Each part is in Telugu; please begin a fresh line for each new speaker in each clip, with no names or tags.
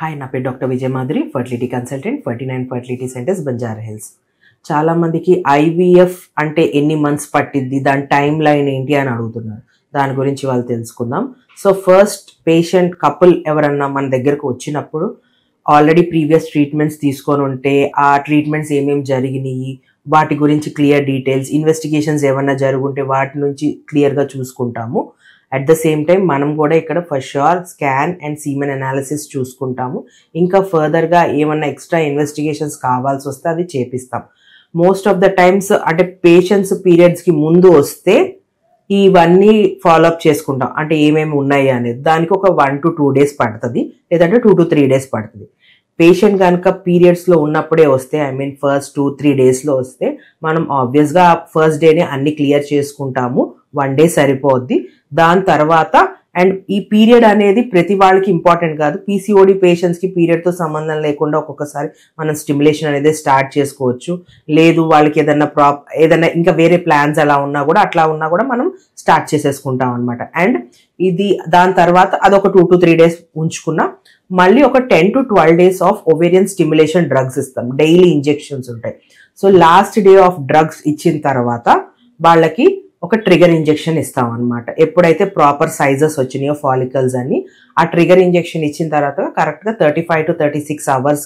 హాయ్, నా పేరు doctor Vijaya Madhuri, fertility consultant, 49 fertility centres, Banjara Hills. చాలా మందికి ఐవీఎఫ్ అంటే ఎన్ని మంత్స్ పట్టిద్ది, దాని టైం లైన్ ఏంటి అని అడుగుతున్నారు. దాని గురించి వాళ్ళు తెలుసుకుందాం. సో ఫస్ట్ పేషెంట్ కపుల్ ఎవరన్నా మన దగ్గరకు వచ్చినప్పుడు ఆల్రెడీ ప్రీవియస్ ట్రీట్మెంట్స్ తీసుకొని ఉంటే ఆ ట్రీట్మెంట్స్ ఏమేమి జరిగినాయి, వాటి గురించి క్లియర్ డీటెయిల్స్, ఇన్వెస్టిగేషన్స్ ఏమన్నా జరుగుంటే వాటి నుంచి క్లియర్గా చూసుకుంటాము. అట్ ద సేమ్ టైం మనం కూడా ఇక్కడ for sure scan and semen analysis చూసుకుంటాము. ఇంకా ఫర్దర్గా ఏమన్నా ఎక్స్ట్రా ఇన్వెస్టిగేషన్స్ కావాల్సి వస్తే అది చేపిస్తాం. మోస్ట్ ఆఫ్ ద టైమ్స్ అంటే పేషెంట్స్ పీరియడ్స్కి ముందు వస్తే ఇవన్నీ ఫాలోఅప్ చేసుకుంటాం, అంటే ఏమేమి ఉన్నాయి అనేది. దానికి ఒక 1 to 2 days పడుతుంది, లేదంటే 2 to 3 days పడుతుంది. పేషెంట్ కనుక పీరియడ్స్లో ఉన్నప్పుడే వస్తే, ఐ మీన్ ఫస్ట్ 2-3 daysలో వస్తే మనం ఆబ్వియస్గా ఫస్ట్ డేనే అన్ని క్లియర్ చేసుకుంటాము. 1 day సరిపోద్ది. దాని తర్వాత అండ్ ఈ పీరియడ్ అనేది ప్రతి వాళ్ళకి ఇంపార్టెంట్ కాదు. పీసీఓడి పేషెంట్స్కి పీరియడ్తో సంబంధం లేకుండా ఒక్కొక్కసారి మనం స్టిమ్యులేషన్ అనేది స్టార్ట్ చేసుకోవచ్చు. లేదు వాళ్ళకి ఏదైనా ఇంకా వేరే ప్లాన్స్ అలా ఉన్నా కూడా, అట్లా ఉన్నా కూడా మనం స్టార్ట్ చేసేసుకుంటాం అనమాట. అండ్ ఇది దాని తర్వాత అదొక 2 to 3 days ఉంచుకున్నా మళ్ళీ ఒక 10 to 12 days of ovarian stimulation drugs ఇస్తాం. డైలీ ఇంజెక్షన్స్ ఉంటాయి. So last day of drugs ఇచ్చిన తర్వాత వాళ్ళకి ఒక ట్రిగర్ ఇంజెక్షన్ ఇస్తాం అనమాట. ఎప్పుడైతే ప్రాపర్ సైజెస్ వచ్చినాయో ఫాలికల్స్ అని, ఆ ట్రిగర్ ఇంజెక్షన్ ఇచ్చిన తర్వాత కరెక్ట్గా 35 to 36 hours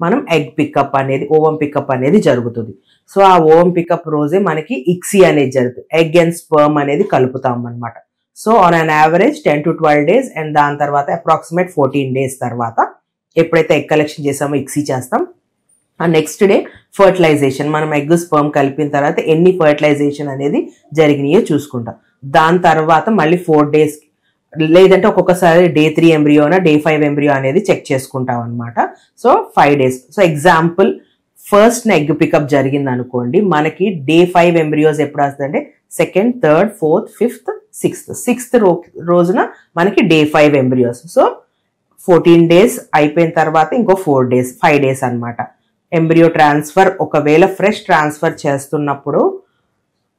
మనం ఎగ్ పికప్ అనేది, ఓవం పికప్ అనేది జరుగుతుంది. సో ఆ ఓవం పికప్ రోజే మనకి ఇక్సీ అనేది జరుగుతుంది. ఎగ్ అండ్ స్పర్మ్ అనేది కలుపుతాం అనమాట. So on an average 10 to 12 days and దాని తర్వాత అప్రాక్సిమేట్ 14 days తర్వాత ఎప్పుడైతే ఎగ్ కలెక్షన్ చేసామో ఇక్సీ చేస్తాం. ఆ నెక్స్ట్ డే ఫర్టిలైజేషన్, మనం ఎగ్ స్పర్మ్ కలిపిన తర్వాత ఎన్ని ఫర్టిలైజేషన్ అనేది జరిగినాయో చూసుకుంటాం. దాని తర్వాత మళ్ళీ 4 days లేదంటే ఒక్కొక్కసారి day 3 ఎంబ్రియోనా day 5 ఎంబ్రియో అనేది చెక్ చేసుకుంటాం అనమాట. So 5 days. So example first egg pickup జరిగింది అనుకోండి, మనకి day 5 ఎంబ్రియోస్ ఎప్పుడు వస్తుందంటే 2nd, 3rd, 4th, 5th, 6th రోజున మనకి day 5 ఎంబ్రియోస్. సో 14 days అయిపోయిన తర్వాత ఇంకో 4 days, 5 days అనమాట. ఎంబ్రియో ట్రాన్స్ఫర్ ఒకవేళ ఫ్రెష్ ట్రాన్స్ఫర్ చేస్తున్నప్పుడు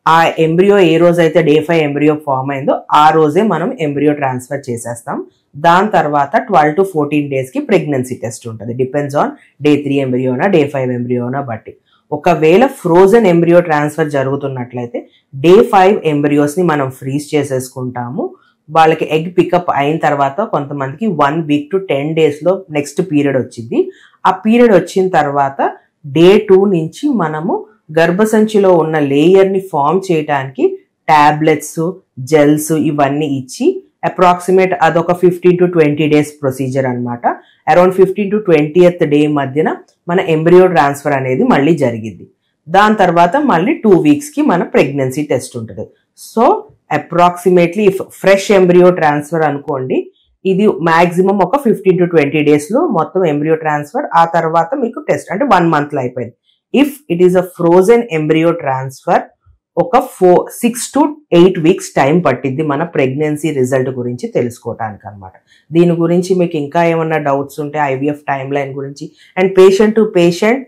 ఆ ఎంబ్రియో ఏ రోజైతే day 5 ఎంబ్రియో ఫామ్ అయిందో ఆ రోజే మనం ఎంబ్రియో ట్రాన్స్ఫర్ చేసేస్తాం. దాని తర్వాత 12 to 14 daysకి ప్రెగ్నెన్సీ టెస్ట్ ఉంటుంది. డిపెండ్స్ ఆన్ day 3 ఎంబ్రియోనా day 5 ఎంబ్రియోనా బట్టి. ఒకవేళ ఫ్రోజన్ ఎంబ్రియో ట్రాన్స్ఫర్ జరుగుతున్నట్లయితే day 5 ఎంబ్రియోస్ని మనం ఫ్రీజ్ చేసేసుకుంటాము. వాళ్ళకి ఎగ్ పికప్ అయిన తర్వాత కొంతమందికి 1 week to 10 daysలో నెక్స్ట్ పీరియడ్ వచ్చింది. ఆ పీరియడ్ వచ్చిన తర్వాత day 2 నుంచి మనము గర్భసంచిలో ఉన్న లేయర్ని ఫామ్ చేయడానికి టాబ్లెట్స్, జెల్స్ ఇవన్నీ ఇచ్చి అప్రాక్సిమేట్ అదొక 15 to 20 days ప్రొసీజర్ అనమాట. అరౌండ్ 15 to 20th day మధ్యన మన ఎంబ్రియో ట్రాన్స్ఫర్ అనేది మళ్ళీ జరిగింది. దాని తర్వాత మళ్ళీ 2 weeksకి మన ప్రెగ్నెన్సీ టెస్ట్ ఉంటుంది. So approximately fresh embryo transfer అనుకోండి, ఇది మాక్సిమం ఒక 15 to 20 daysలో మొత్తం ఎంబ్రియో ట్రాన్స్ఫర్. ఆ తర్వాత మీకు టెస్ట్ అంటే 1 monthలో అయిపోయింది. If it is a frozen embryo transfer ఒక 6 to 8 weeks టైం పట్టిద్ది మన ప్రెగ్నెన్సీ రిజల్ట్ గురించి తెలుసుకోవటానికి అనమాట. దీని గురించి మీకు ఇంకా ఏమన్నా డౌట్స్ ఉంటే ఐవీఎఫ్ టైం లైన్ గురించి అండ్ పేషెంట్ టు పేషెంట్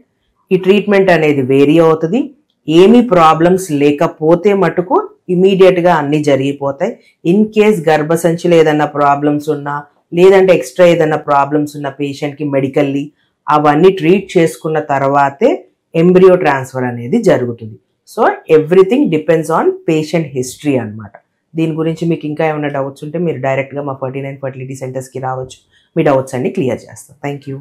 ఈ ట్రీట్మెంట్ అనేది వేరీ అవుతుంది. ఏమీ ప్రాబ్లమ్స్ లేకపోతే మటుకు ఇమీడియట్గా అన్నీ జరిగిపోతాయి. ఇన్ కేస్ గర్భసంచిలో ఏదన్నా ప్రాబ్లమ్స్ ఉన్నా, లేదంటే ఎక్స్ట్రా ఏదన్నా ప్రాబ్లమ్స్ ఉన్న పేషెంట్కి మెడికల్లీ అవన్నీ ట్రీట్ చేసుకున్న తర్వాతే ఎంబ్రియో ట్రాన్స్ఫర్ అనేది జరుగుతుంది. So everything depends on patient history అనమాట. దీని గురించి మీకు ఇంకా ఏమైనా డౌట్స్ ఉంటే మీరు డైరెక్ట్గా మా 49 ఫర్టిలిటీ సెంటర్స్కి రావచ్చు. మీ డౌట్స్ అన్ని క్లియర్ చేస్తాం. Thank you.